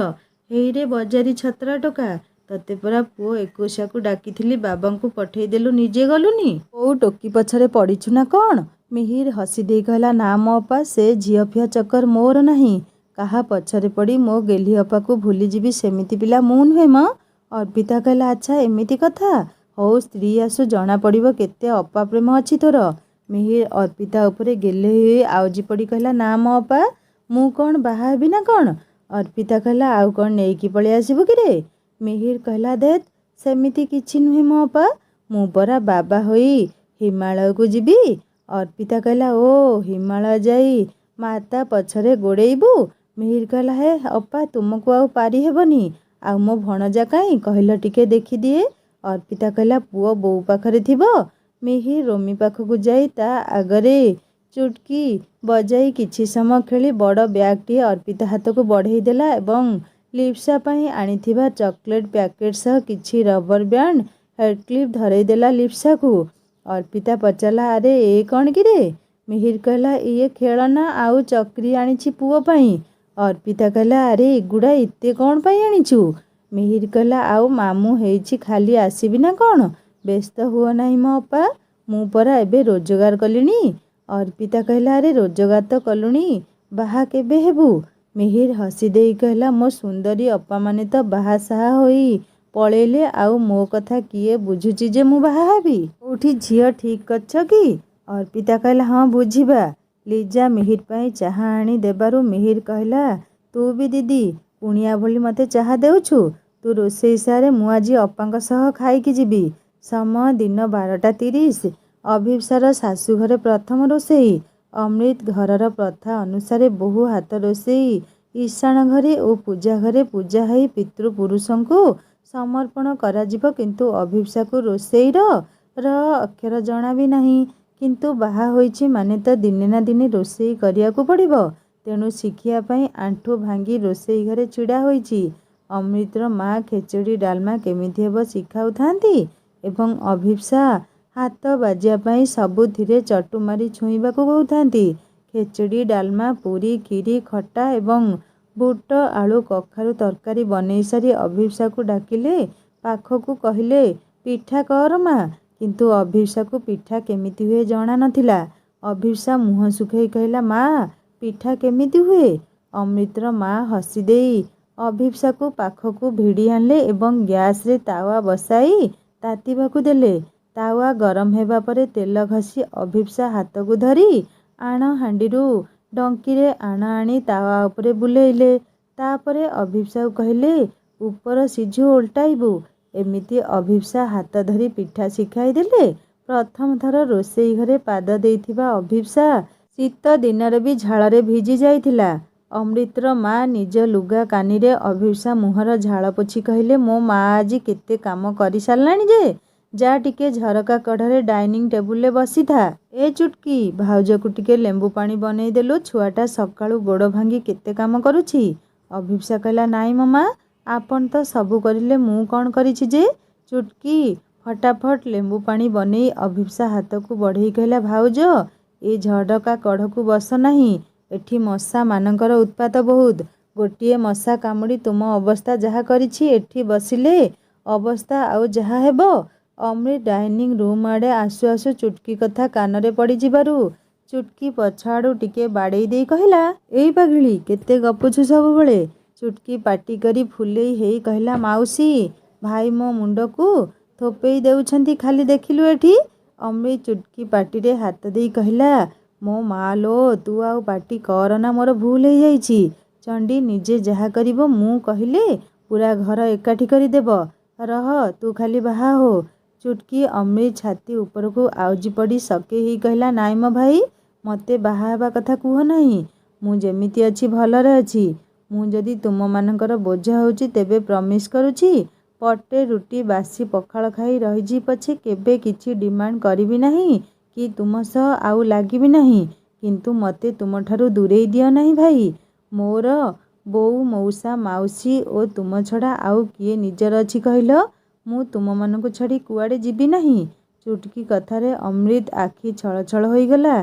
A: ହେଇରେ ବଜାରୀ ଛତ୍ରା ଟୋକା, ତତେ ପରା ପୁଅ 21କୁ ଡାକିଥିଲି, ବାବାଙ୍କୁ ପଠେଇଦେଲୁ, ନିଜେ ଗଲୁନି। କୋଉ ଟୋକି ପଛରେ ପଡ଼ିଛୁ ନା କ'ଣ? ମିହିର ହସି ଦେଇ କହିଲା, ନା ମୋ ଅପା, ସେ ଝିଅ ଫିଅ ଚକ୍କର ମୋର ନାହିଁ। କାହା ପଛରେ ପଡ଼ି ମୋ ଗେହ୍ଲି ଅପାକୁ ଭୁଲିଯିବି ସେମିତି ପିଲା ମୁଁ ନୁହେଁ ମ। ଅର୍ପିତା କହିଲା, ଆଚ୍ଛା ଏମିତି କଥା। ହଉ ସ୍ତ୍ରୀ ଆସୁ ଜଣାପଡ଼ିବ କେତେ ଅପା ପ୍ରେମ ଅଛି ତୋର। ମିହିର ଅର୍ପିତା ଉପରେ ଗେହ୍ଲେଇ ହୋଇ ଆଉଜି ପଡ଼ି କହିଲା, ନା ମୋ ଅପା, ମୁଁ କ'ଣ ବାହା ହେବି ନା କ'ଣ? ଅର୍ପିତା କହିଲା, ଆଉ କ'ଣ ନେଇକି ପଳେଇ ଆସିବୁ କିରେ? ମିହିର କହିଲା, ଧେତ୍, ସେମିତି କିଛି ନୁହେଁ ମୋ ଅପା, ମୁଁ ପରା ବାବା ହୋଇ ହିମାଳୟକୁ ଯିବି। ଅର୍ପିତା କହିଲା, ଓ ହିମାଳୟ ଯାଇ ମାତା ପଛରେ ଗୋଡ଼େଇବୁ? ମିହିର କହିଲା, ହେ ଅପା, ତୁମକୁ ଆଉ ପାରି ହେବନି। ଆଉ ମୋ ଭଣଜା କାହିଁ କହିଲ ଟିକେ ଦେଖିଦିଏ। ଅର୍ପିତା କହିଲା, ପୁଅ ବୋଉ ପାଖରେ ଥିବ। ମିହିର ରୋମି ପାଖକୁ ଯାଇ ତା ଆଗରେ ଚୁଟକି ବଜାଇ କିଛି ସମୟ ଖେଳି ବଡ଼ ବ୍ୟାଗ୍ଟିଏ ଅର୍ପିତା ହାତକୁ ବଢ଼େଇ ଦେଲା ଏବଂ ଲିପ୍ସା ପାଇଁ ଆଣିଥିବା ଚକୋଲେଟ୍ ପ୍ୟାକେଟ୍ ସହ କିଛି ରବର ବ୍ୟାଣ୍ଡ, ହେଡ଼କ୍ଲିପ୍ ଧରେଇ ଦେଲା ଲିପ୍ସାକୁ। ଅର୍ପିତା ପଚାରିଲା, ଆରେ ଏ କ'ଣ କିରେ? ମିହିର କହିଲା, ଇଏ ଖେଳନା ଆଉ ଚକ୍ରୀ ଆଣିଛି ପୁଅ ପାଇଁ। ଅର୍ପିତା କହିଲା, ଆରେ ଏଗୁଡ଼ା ଏତେ କ'ଣ ପାଇଁ ଆଣିଛୁ? ମିହିର କହିଲା, ଆଉ ମାମୁଁ ହେଇଛି ଖାଲି ଆସିବି ନା କ'ଣ? ବ୍ୟସ୍ତ ହୁଅ ନାହିଁ ମୋ ଅପା, ମୁଁ ପରା ଏବେ ରୋଜଗାର କଲିଣି। ଅର୍ପିତା କହିଲା, ଆରେ ରୋଜଗାର ତ କଲୁଣି, ବାହା କେବେ ହେବୁ? ମିହିର ହସି ଦେଇ କହିଲା, ମୋ ସୁନ୍ଦରୀ ଅପାମାନେ ତ ବାହା ସାହା ହୋଇ ପଳେଇଲେ, ଆଉ ମୋ କଥା କିଏ ବୁଝୁଛି ଯେ ମୁଁ ବାହା ହେବି? କୋଉଠି ଝିଅ ଠିକ୍ କରିଛ କି? ଅର୍ପିତା କହିଲା, ହଁ ବୁଝିବା। ଲିଜା ମିହିର ପାଇଁ ଚାହା ଆଣି ଦେବାରୁ ମିହିର କହିଲା, ତୁ ବି ଦିଦି କୁଣିଆ ଭଳି ମୋତେ ଚାହା ଦେଉଛୁ? ତୁ ରୋଷେଇ ସାରେ, ମୁଁ ଆଜି ଅପାଙ୍କ ସହ ଖାଇକି ଯିବି। ସମୟ ଦିନ 12:30। ଅଭିପ୍ସାର ଶାଶୁଘରେ ପ୍ରଥମ ରୋଷେଇ। ଅମୃତ ଘରର ପ୍ରଥା ଅନୁସାରେ ବୋହୂ ହାତ ରୋଷେଇ ଇଶାଣ ଘରେ ଓ ପୂଜା ଘରେ ପୂଜା ହୋଇ ପିତୃପୁରୁଷଙ୍କୁ ସମର୍ପଣ କରାଯିବ। କିନ୍ତୁ ଅଭିପ୍ସାକୁ ରୋଷେଇର ଅକ୍ଷର ଜଣା ବି ନାହିଁ। କିନ୍ତୁ ବାହା ହୋଇଛି ମାନେ ତ ଦିନେ ନା ଦିନେ ରୋଷେଇ କରିବାକୁ ପଡ଼ିବ। ତେଣୁ ଶିଖିବା ପାଇଁ ଆଣ୍ଠୁ ଭାଙ୍ଗି ରୋଷେଇ ଘରେ ଛିଡ଼ା ହୋଇଛି। ଅମୃତର ମା ଖେଚୁଡ଼ି ଡାଲମା କେମିତି ହେବ ଶିଖାଉଥାନ୍ତି ଏବଂ ଅଭିପ୍ସା ହାତ ବାଜିବା ପାଇଁ ସବୁଥିରେ ଚଟୁ ମାରି ଛୁଇଁବାକୁ କହୁଥାନ୍ତି। ଖେଚୁଡ଼ି ଡାଲମା, ପୁରୀ, କ୍ଷୀରି, ଖଟା ଏବଂ ବୁଟ ଆଳୁ କଖାରୁ ତରକାରୀ ବନେଇ ସାରି ଅଭିପ୍ସାକୁ ଡାକିଲେ ପାଖକୁ କହିଲେ, ପିଠା କର ମା। କିନ୍ତୁ ଅଭିପ୍ସାକୁ ପିଠା କେମିତି ହୁଏ ଜଣା ନଥିଲା। ଅଭିପ୍ସା ମୁହଁ ଶୁଖାଇ କହିଲା, ମା ପିଠା କେମିତି ହୁଏ? ଅମୃତର ମା ହସି ଦେଇ ଅଭିପ୍ସାକୁ ପାଖକୁ ଭିଡ଼ି ଆଣିଲେ ଏବଂ ଗ୍ୟାସରେ ତାୱା ବସାଇ ତାତିବାକୁ ଦେଲେ। ତାୱା ଗରମ ହେବା ପରେ ତେଲ ଘଷି ଅଭିପ୍ସା ହାତକୁ ଧରି ଆଣ ହାଣ୍ଡିରୁ ଡଙ୍କିରେ ଆଣ ଆଣି ତାୱା ଉପରେ ବୁଲେଇଲେ। ତାପରେ ଅଭିପ୍ସାକୁ କହିଲେ, ଉପର ସିଝୁ ଓଲଟାଇବୁ। ଏମିତି ଅଭିପ୍ସା ହାତ ଧରି ପିଠା ଶିଖାଇ ଦେଲେ। ପ୍ରଥମ ଥର ରୋଷେଇ ଘରେ ପାଦ ଦେଇଥିବା ଅଭିପ୍ସା ଶୀତ ଦିନରେ ବି ଝାଳରେ ଭିଜି ଯାଇଥିଲା। ଅମୃତର ମା ନିଜ ଲୁଗା କାନିରେ ଅଭିପ୍ସା ମୁହଁର ଝାଳ ପୋଛି କହିଲେ, ମୋ ମା ଆଜି କେତେ କାମ କରି ସାରିଲାଣି ଯେ। ଯା ଟିକେ ଝରକା କଢ଼ରେ ଡାଇନିଂ ଟେବୁଲରେ ବସିଥା। ଏ ଚୁଟକି, ଭାଉଜକୁ ଟିକେ ଲେମ୍ବୁ ପାଣି ବନେଇ ଦେଲୁ। ଛୁଆଟା ସକାଳୁ ଗୋଡ଼ ଭାଙ୍ଗି କେତେ କାମ କରୁଛି। ଅଭିପ୍ସା କହିଲା, ନାଇଁ ମୋ ମା, ଆପଣ ତ ସବୁ କରିଲେ, ମୁଁ କ'ଣ କରିଛି ଯେ? ଚୁଟକି ଫଟାଫଟ ଲେମ୍ବୁ ପାଣି ବନେଇ ଅଭିପ୍ସା ହାତକୁ ବଢ଼େଇ କହିଲା, ଭାଉଜ ଏ ଝରକା କଢ଼କୁ ବସ ନାହିଁ। ଏଠି ମଶାମାନଙ୍କର ଉତ୍ପାତ ବହୁତ। ଗୋଟିଏ ମଶା କାମୁଡ଼ି ତୁମ ଅବସ୍ଥା ଯାହା କରିଛି, ଏଠି ବସିଲେ ଅବସ୍ଥା ଆଉ ଯାହା ହେବ। ଅମୃତ ଡାଇନିଂ ରୁମ୍ ଆଡ଼େ ଆସୁ ଆସୁ ଚୁଟକି କଥା କାନରେ ପଡ଼ିଯିବାରୁ ଚୁଟକି ପଛ ଆଡ଼ୁ ଟିକେ ବାଡ଼େଇ ଦେଇ କହିଲା, ଏଇ ପାଗିଳି, କେତେ ଗପୁଛୁ ସବୁବେଳେ। ଚୁଟକି ପାଟି କରି ଫୁଲେଇ ହେଇ କହିଲା, ମାଉସୀ, ଭାଇ ମୋ ମୁଣ୍ଡକୁ ଥୋପେଇ ଦେଉଛନ୍ତି ଖାଲି ଦେଖିଲୁ ଏଠି। ଅମୃତ ଚୁଟକି ପାଟିରେ ହାତ ଦେଇ କହିଲା, ମୋ ମା ଲୋ, ତୁ ଆଉ ପାଟି କରନା, ମୋର ଭୁଲ ହେଇଯାଇଛି। ଚଣ୍ଡୀ ନିଜେ ଯାହା କରିବ, ମୁଁ କହିଲେ ପୁରା ଘର ଏକାଠି କରିଦେବ। ରହ, ତୁ ଖାଲି ବାହା ହୋ। ଚୁଟକି ଅମୃତ ଛାତି ଉପରକୁ ଆଉଜି ପଡ଼ି ସକେଇ ହେଇ କହିଲା, ନାଇଁ ମୋ ଭାଇ, ମୋତେ ବାହା ହେବା କଥା କୁହ ନାହିଁ। ମୁଁ ଯେମିତି ଅଛି ଭଲରେ ଅଛି। ମୁଁ ଯଦି ତୁମମାନଙ୍କର ବୋଝ ହେଉଛି ତେବେ ପ୍ରମିସ୍ କରୁଛି, ପଟେ ରୁଟି ବାସି ପଖାଳ ଖାଇ ରହିଛି ପଛେ କେବେ କିଛି ଡିମାଣ୍ଡ କରିବି ନାହିଁ କି ତୁମ ସହ ଆଉ ଲାଗିବି ନାହିଁ। କିନ୍ତୁ ମୋତେ ତୁମଠାରୁ ଦୂରେଇ ଦିଅ ନାହିଁ ଭାଇ। ମୋର ବୋଉ, ମଉସା, ମାଉସୀ ଓ ତୁମ ଛଡ଼ା ଆଉ କିଏ ନିଜର ଅଛି କହିଲ? ମୁଁ ତୁମମାନଙ୍କୁ ଛାଡ଼ି କୁଆଡ଼େ ଯିବି ନାହିଁ। ଚୁଟକି କଥାରେ ଅମୃତ ଆଖି ଛଳଛଳ ହୋଇଗଲା।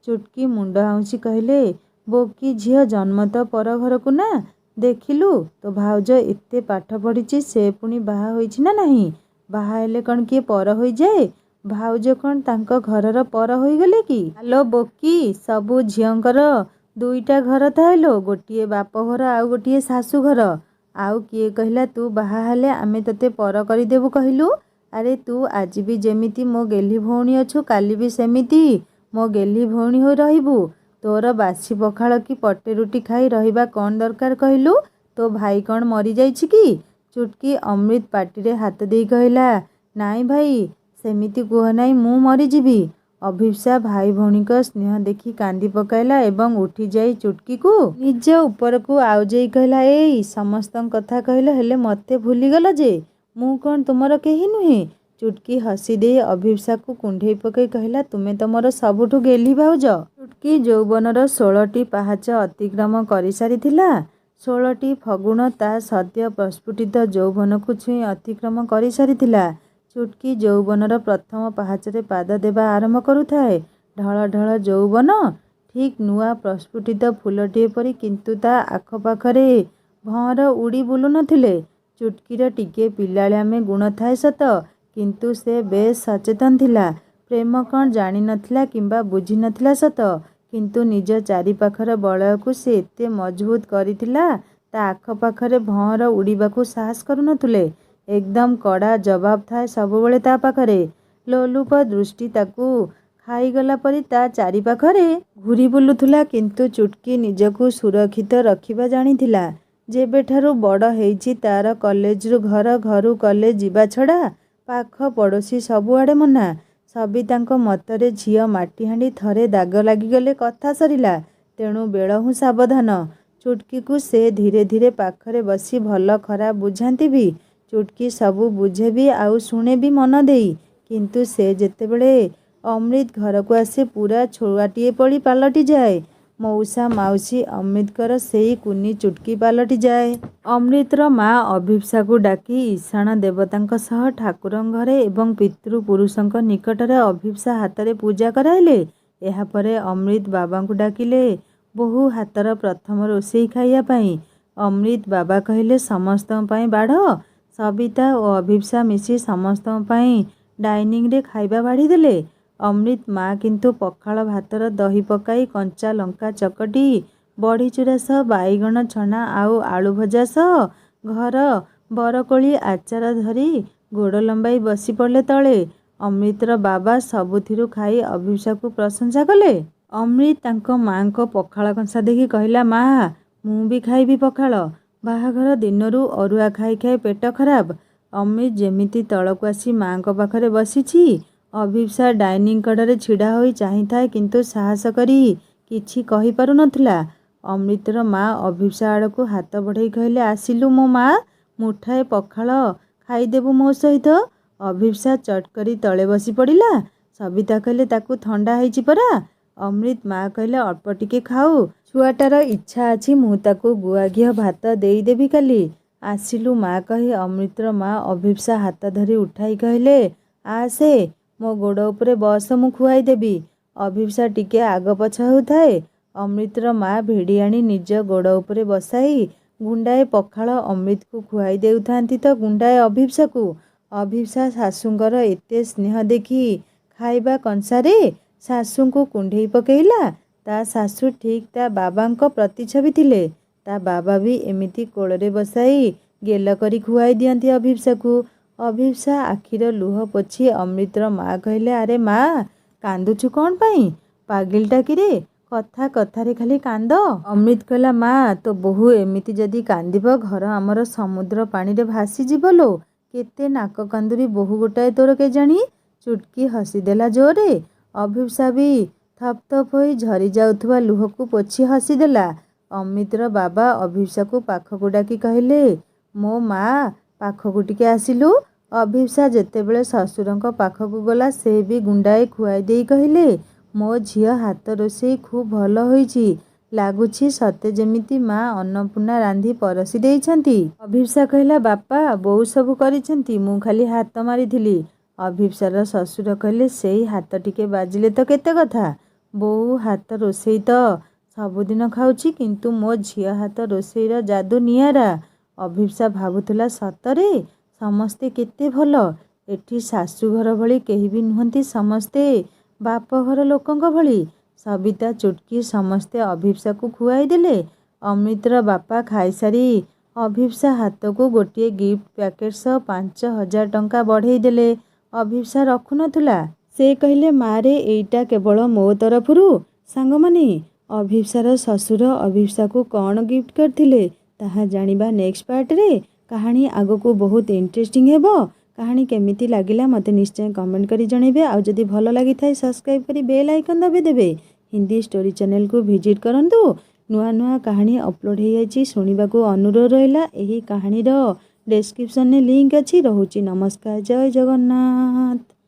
A: ଚୁଟକି ମୁଣ୍ଡ ଆଉଁସି କହିଲେ, ବୋକି ଝିଅ ଜନ୍ମ ତ ପର ଘରକୁ ନା। ଦେଖିଲୁ ତୋ ଭାଉଜ ଏତେ ପାଠ ପଢ଼ିଛି, ସେ ପୁଣି ବାହା ହୋଇଛି ନା ନାହିଁ? ବାହା ହେଲେ କ'ଣ କିଏ ପର ହୋଇଯାଏ? ଭାଉଜ କ'ଣ ତାଙ୍କ ଘରର ପର ହୋଇଗଲେ କି? ଆଲୋ ବୋକି, ସବୁ ଝିଅଙ୍କର ଦୁଇଟା ଘର ଥାଏ ଲୋ, ଗୋଟିଏ ବାପଘର ଆଉ ଗୋଟିଏ ଶାଶୁଘର। ଆଉ କିଏ କହିଲା ତୁ ବାହା ହେଲେ ଆମେ ତୋତେ ପର କରିଦେବୁ କହିଲୁ? ଆରେ ତୁ ଆଜି ବି ଯେମିତି ମୋ ଗେହ୍ଲି ଭଉଣୀ ଅଛୁ, କାଲି ବି ସେମିତି ମୋ ଗେହ୍ଲି ଭଉଣୀ ହୋଇ ରହିବୁ। ତୋର ବାସି ପଖାଳ କି ପଟେ ରୁଟି ଖାଇ ରହିବା କ'ଣ ଦରକାର କହିଲୁ? ତୋ ଭାଇ କ'ଣ ମରିଯାଇଛି କି? ଚୁଟକି ଅମୃତ ପାଟିରେ ହାତ ଦେଇ କହିଲା, ନାଇଁ ଭାଇ, ସେମିତି କୁହ ନାହିଁ, ମୁଁ ମରିଯିବି। ଅଭିପ୍ସା ଭାଇ ଭଉଣୀଙ୍କ ସ୍ନେହ ଦେଖି କାନ୍ଦି ପକାଇଲା ଏବଂ ଉଠି ଯାଇ ଚୁଟକିକୁ ନିଜ ଉପରକୁ ଆଉଜେଇ କହିଲା, ଏଇ ସମସ୍ତଙ୍କ କଥା କହିଲ, ହେଲେ ମୋତେ ଭୁଲିଗଲ ଯେ। ମୁଁ କ'ଣ ତୁମର କେହି ନୁହେଁ? ଚୁଟକି ହସି ଦେଇ ଅଭିପ୍ସାକୁ କୁଣ୍ଢେଇ ପକାଇ କହିଲା, ତୁମେ ତ ମୋର ସବୁଠୁ ଗେହ୍ଲି ଭାଉଜ। ଚୁଟକି ଯୌବନର 16ଟି ପାହାଚ ଅତିକ୍ରମ କରିସାରିଥିଲା। 16ଟି ଫଗୁଣ ତା ସଦ୍ୟ ପ୍ରସ୍ଫୁଟିତ ଯୌବନକୁ ଛୁଇଁ ଅତିକ୍ରମ କରିସାରିଥିଲା। ଚୁଟକି ଯୌବନର ପ୍ରଥମ ପାହାଚରେ ପାଦ ଦେବା ଆରମ୍ଭ କରୁଥାଏ। ଢଳ ଢଳ ଯୌବନ, ଠିକ୍ ନୂଆ ପ୍ରସ୍ଫୁଟିତ ଫୁଲଟିଏ ପରି, କିନ୍ତୁ ତା ଆଖପାଖରେ ଭଅଁର ଉଡ଼ି ବୁଲୁ ନଥିଲେ। ଚୁଟକିର ଟିକିଏ ପିଲାଳିଆମି ଗୁଣ ଥାଏ ସତ, କିନ୍ତୁ ସେ ବେଶ୍ ସଚେତନ ଥିଲା। ପ୍ରେମ କ'ଣ ଜାଣି ନଥିଲା କିମ୍ବା ବୁଝି ନଥିଲା ସତ, କିନ୍ତୁ ନିଜ ଚାରିପାଖର ବଳୟକୁ ସେ ଏତେ ମଜବୁତ କରିଥିଲା, ତା ଆଖପାଖରେ ଭଅଁର ଉଡ଼ିବାକୁ ସାହସ କରୁନଥିଲେ। ଏକଦମ କଡ଼ା ଜବାବ ଥାଏ ସବୁବେଳେ ତା ପାଖରେ। ଲୋଲୁପ ଦୃଷ୍ଟି ତାକୁ ଖାଇଗଲା ପରି ତା ଚାରିପାଖରେ ଘୂରି ବୁଲୁଥିଲା। କିନ୍ତୁ ଚୁଟକି ନିଜକୁ ସୁରକ୍ଷିତ ରଖିବା ଜାଣିଥିଲା। ଯେବେଠାରୁ ବଡ଼ ହେଇଛି ତାର କଲେଜରୁ ଘର, ଘରୁ କଲେଜ ଯିବା ଛଡ଼ା ପାଖ ପଡ଼ୋଶୀ ସବୁଆଡ଼େ ମନା। ସବିତାଙ୍କ ମତରେ ଝିଅ ମାଟିହାଣ୍ଡି ଥରେ ଦାଗ ଲାଗିଗଲେ କଥା ସରିଲା। ତେଣୁ ବେଳହୁଁ ସାବଧାନ। ଚୁଟକିକୁ ସେ ଧୀରେ ଧୀରେ ପାଖରେ ବସି ଭଲ ଖରାପ ବୁଝାନ୍ତି ବି। ଚୁଟକି ସବୁ ବୁଝେ ବି ଆଉ ଶୁଣେ ବି ମନ ଦେଇ। କିନ୍ତୁ ସେ ଯେତେବେଳେ ଅମୃତ ଘରକୁ ଆସେ ପୂରା ଛୁଆଟିଏ ପରି ପାଲଟିଯାଏ। ମଉସା ମାଉସୀ ଅମୃତଙ୍କର ସେଇ କୁନି ଚୁଟକି ପାଲଟିଯାଏ। ଅମୃତର ମା ଅଭିପ୍ସାକୁ ଡାକି ଇଶାଣ ଦେବତାଙ୍କ ସହ ଠାକୁରଙ୍କ ଘରେ ଏବଂ ପିତୃପୁରୁଷଙ୍କ ନିକଟରେ ଅଭିପ୍ସା ହାତରେ ପୂଜା କରାଇଲେ। ଏହାପରେ ଅମୃତ ବାବାଙ୍କୁ ଡାକିଲେ ବୋହୂ ହାତର ପ୍ରଥମ ରୋଷେଇ ଖାଇବା ପାଇଁ। ଅମୃତ ବାବା କହିଲେ, ସମସ୍ତଙ୍କ ପାଇଁ ବାଢ଼। ସବିତା ଓ ଅଭିପ୍ସା ମିଶି ସମସ୍ତଙ୍କ ପାଇଁ ଡାଇନିଂରେ ଖାଇବା ବାଢ଼ିଦେଲେ। ଅମୃତ ମା କିନ୍ତୁ ପଖାଳ ଭାତର ଦହି ପକାଇ କଞ୍ଚା ଲଙ୍କା ଚକଟି ବଢ଼ିଚୁରା ସହ ବାଇଗଣ ଛଣା ଆଉ ଆଳୁ ଭଜା ସହ ଘର ବରକୋଳି ଆଚାର ଧରି ଗୋଡ଼ ଲମ୍ବାଇ ବସି ପଡ଼ିଲେ ତଳେ। ଅମୃତର ବାବା ସବୁଥିରୁ ଖାଇ ଅଭିପ୍ସାକୁ ପ୍ରଶଂସା କଲେ। ଅମୃତ ତାଙ୍କ ମାଙ୍କ ପଖାଳ କଂସା ଦେଖି କହିଲା, ମା, ମୁଁ ବି ଖାଇବି ପଖାଳ। ବାହାଘର ଦିନରୁ ଅରୁଆ ଖାଇ ଖାଇ ପେଟ ଖରାପ। ଅମୃତ ଯେମିତି ତଳକୁ ଆସି ମାଙ୍କ ପାଖରେ ବସିଛି। ଅଭିପ୍ସା ଡାଇନିଂ କଡ଼ରେ ଛିଡ଼ା ହୋଇ ଚାହିଁଥାଏ କିନ୍ତୁ ସାହସ କରି କିଛି କହିପାରୁନଥିଲା। ଅମୃତର ମା ଅଭିପ୍ସା ଆଡ଼କୁ ହାତ ବଢ଼େଇ କହିଲେ, ଆସିଲୁ ମୋ ମା, ମୁଠାଏ ପଖାଳ ଖାଇଦେବୁ ମୋ ସହିତ। ଅଭିପ୍ସା ଚଟ୍ କରି ତଳେ ବସି ପଡ଼ିଲା। ସବିତା କହିଲେ, ତାକୁ ଥଣ୍ଡା ହେଇଛି ପରା। ଅମୃତ ମା କହିଲେ, ଅଳ୍ପ ଟିକେ ଖାଉ, ଛୁଆଟାର ଇଚ୍ଛା ଅଛି, ମୁଁ ତାକୁ ଗୁଆ ଘିଅ ଭାତ ଦେଇଦେବି କାଲି। ଆସିଲୁ ମା କହି ଅମୃତର ମା ଅଭିପ୍ସା ହାତ ଧରି ଉଠାଇ କହିଲେ, ଆସେ ମୋ ଗୋଡ଼ ଉପରେ ବସ, ମୁଁ ଖୁଆଇ ଦେବି। ଅଭିପ୍ସା ଟିକେ ଆଗ ପଛ ହେଉଥାଏ। ଅମୃତର ମା ଭିଡ଼ି ଆଣି ନିଜ ଗୋଡ଼ ଉପରେ ବସାଇ ଗୁଣ୍ଡାଏ ପଖାଳ ଅମୃତକୁ ଖୁଆଇ ଦେଉଥାନ୍ତି ତ ଗୁଣ୍ଡାଏ ଅଭିପ୍ସାକୁ। ଅଭିପ୍ସା ଶାଶୁଙ୍କର ଏତେ ସ୍ନେହ ଦେଖି ଖାଇବା କଂସାରେ ଶାଶୁଙ୍କୁ କୁଣ୍ଢେଇ ପକେଇଲା। ତା ଶାଶୁ ଠିକ୍ ତା ବାବାଙ୍କ ପ୍ରତିଛବି ଥିଲେ। ତା ବାବା ବି ଏମିତି କୋଳରେ ବସାଇ ଗେଲ କରି ଖୁଆଇ ଦିଅନ୍ତି ଅଭିପ୍ସାକୁ। ଅଭିପ୍ସା ଆଖିର ଲୁହ ପୋଛି ଅମୃତର ମା କହିଲେ, ଆରେ ମା, କାନ୍ଦୁଛୁ କ'ଣ ପାଇଁ? ପାଗିଳିଟା କିରେ, କଥା କଥାରେ ଖାଲି କାନ୍ଦ। ଅମୃତ କହିଲା, ମା, ତୋ ବୋହୂ ଏମିତି ଯଦି କାନ୍ଦିବ ଘର ଆମର ସମୁଦ୍ର ପାଣିରେ ଭାସିଯିବ ଲୋ। କେତେ ନାକ କାନ୍ଦୁରି ବୋହୂ ଗୋଟାଏ ତୋର କେଜାଣି। ଚୁଟକି ହସିଦେଲା ଜୋରରେ। ଅଭିପ୍ସା ବି ଥପ୍ ଥପ୍ ହୋଇ ଝରି ଯାଉଥିବା ଲୁହକୁ ପୋଛି ହସିଦେଲା। ଅମୃତର ବାବା ଅଭିପ୍ସାକୁ ପାଖକୁ ଡାକି କହିଲେ, ମୋ ମା, ପାଖକୁ ଟିକେ ଆସିଲୁ। ଅଭିପ୍ସା ଯେତେବେଳେ ଶ୍ୱଶୁରଙ୍କ ପାଖକୁ ଗଲା ସେ ବି ଗୁଣ୍ଡାଏ ଖୁଆଇ ଦେଇ କହିଲେ, ମୋ ଝିଅ ହାତ ରୋଷେଇ ଖୁବ୍ ଭଲ ହୋଇଛି। ଲାଗୁଛି ସତେ ଯେମିତି ମା ଅନ୍ନପୂର୍ଣ୍ଣା ରାନ୍ଧି ପରସି ଦେଇଛନ୍ତି। ଅଭିପ୍ସା କହିଲା, ବାପା, ବୋଉ ସବୁ କରିଛନ୍ତି, ମୁଁ ଖାଲି ହାତ ମାରିଥିଲି। ଅଭିପ୍ସାର ଶ୍ୱଶୁର କହିଲେ, ସେଇ ହାତ ଟିକେ ବାଜିଲେ ତ କେତେ କଥା। ବୋଉ ହାତ ରୋଷେଇ ତ ସବୁଦିନ ଖାଉଛି କିନ୍ତୁ ମୋ ଝିଅ ହାତ ରୋଷେଇର ଯାଦୁ ନିଆରା। ଅଭିପ୍ସା ଭାବୁଥିଲା, ସତରେ ସମସ୍ତେ କେତେ ଭଲ। ଏଠି ଶାଶୁଘର ଭଳି କେହି ବି ନୁହନ୍ତି, ସମସ୍ତେ ବାପଘର ଲୋକଙ୍କ ଭଳି। ସବିତା ଚୁଟକି ସମସ୍ତେ ଅଭିପ୍ସାକୁ ଖୁଆଇ ଦେଲେ। ଅମୃତର ବାପା ଖାଇସାରି ଅଭିପ୍ସା ହାତକୁ ଗୋଟିଏ ଗିଫ୍ଟ ପ୍ୟାକେଟ୍ ସହ 5,000 ଟଙ୍କା ବଢ଼େଇ ଦେଲେ। ଅଭିପ୍ସା ରଖୁନଥିଲା। ସେ କହିଲେ, ମାରେ, ଏଇଟା କେବଳ ମୋ ତରଫରୁ। ସାଙ୍ଗମାନେ, ଅଭିପ୍ସାର ଶ୍ୱଶୁର ଅଭିପ୍ସାକୁ କ'ଣ ଗିଫ୍ଟ କରିଥିଲେ ତାହା ଜାଣିବା ନେକ୍ସଟ ପାର୍ଟରେ। କାହାଣୀ ଆଗକୁ ବହୁତ ଇଣ୍ଟରେଷ୍ଟିଂ ହେବ। କାହାଣୀ କେମିତି ଲାଗିଲା ମୋତେ ନିଶ୍ଚୟ କମେଣ୍ଟ କରି ଜଣାଇବେ। ଆଉ ଯଦି ଭଲ ଲାଗିଥାଏ ସବସ୍କ୍ରାଇବ୍ କରି ବେଲ୍ ଆଇକନ୍ ଦବାଇଦେବେ। ହିନ୍ଦୀ ଷ୍ଟୋରି ଚ୍ୟାନେଲକୁ ଭିଜିଟ୍ କରନ୍ତୁ। ନୂଆ ନୂଆ କାହାଣୀ ଅପଲୋଡ଼ ହୋଇଯାଇଛି, ଶୁଣିବାକୁ ଅନୁରୋଧ ରହିଲା। ଏହି କାହାଣୀର ଡେସ୍କ୍ରିପସନରେ ଲିଙ୍କ ଅଛି। ରହୁଛି, ନମସ୍କାର, ଜୟ ଜଗନ୍ନାଥ।